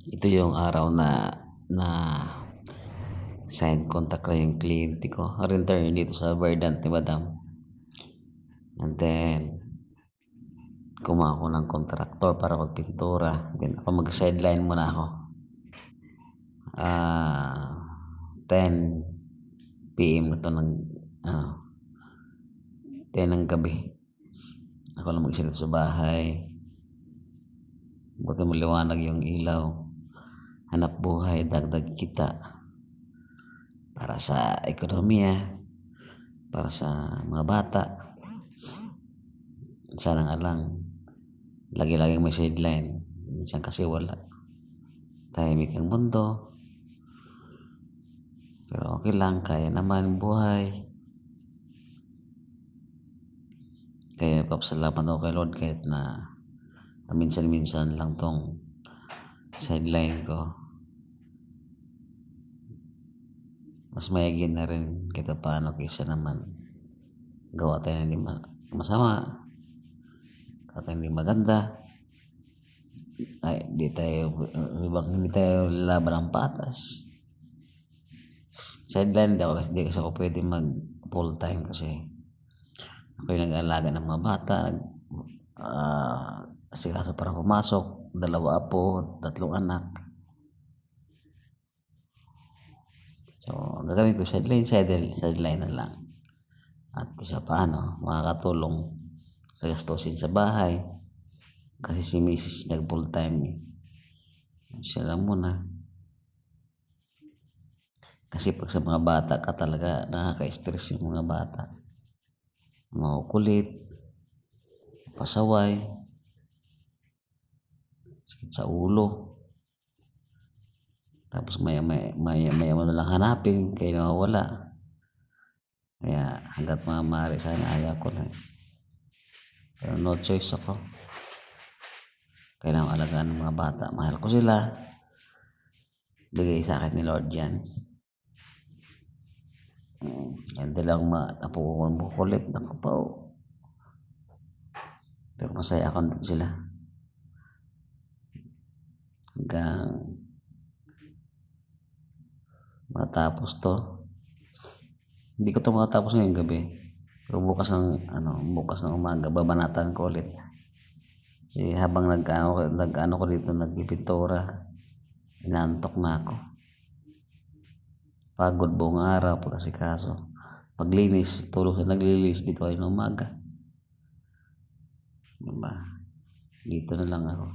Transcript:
Ito yung araw na sign contact lang yung kliyente ko. Renter dito sa Verdant ni Madam. And then, kumuha ako ng kontraktor para magpintura. Then ako mag-sideline muna ako. 10 PM na to ng 10 ng gabi. Ako lang mag-isa dito sa bahay. Buti maliwanag yung ilaw. Hanap buhay, dagdag kita. Para sa ekonomiya, para sa mga bata. Sana nga lang, lagi-laging may sideline. Minsan kasi wala. Tahimik ang mundo. Pero okay lang, kaya naman buhay. Kaya papasalamat ako kay Lord kahit na minsan-minsan lang tong sideline ko. Mas mayagi na rin kita paano kaysa naman gawa tayo hindi masama, gawa tayo hindi maganda, ay hindi tayo laban ng patas. Sideline daw kasi di ako pwede mag full time kasi ako yung nag-aalaga ng mga bata, asikaso para pumasok, 2 apo, 3 anak. So, ang gagawin ko, sideline na lang. At isa paano, makakatulong sa gastusin sa bahay. Kasi si Mrs. nag full time. Siya lang muna. Kasi pag sa mga bata ka talaga, nakaka-stress yung mga bata. Makukulit, pasaway, sakit sa ulo. Tapos maya mo na lang hanapin kaya nawawala. Kaya hanggat maaari sana ayaw ko lang. Pero no choice ako. Kailangan alagaan ng mga bata. Mahal ko sila. Bigay sa akin ni Lord yan. Yan lang apo ko kung bukulit. Nakapaw. Pero masaya ako dito sila. Hanggang matapos to. Hindi ko to matapos ngayong gabi. Pero bukas ng umaga, babanatan ko ulit. Kasi habang nag-ano ko dito, nagpipintura, inantok na ako. Pagod buong araw, pagkasikaso. Paglinis, naglilinis dito ay ng umaga. Diba? Dito na lang ako.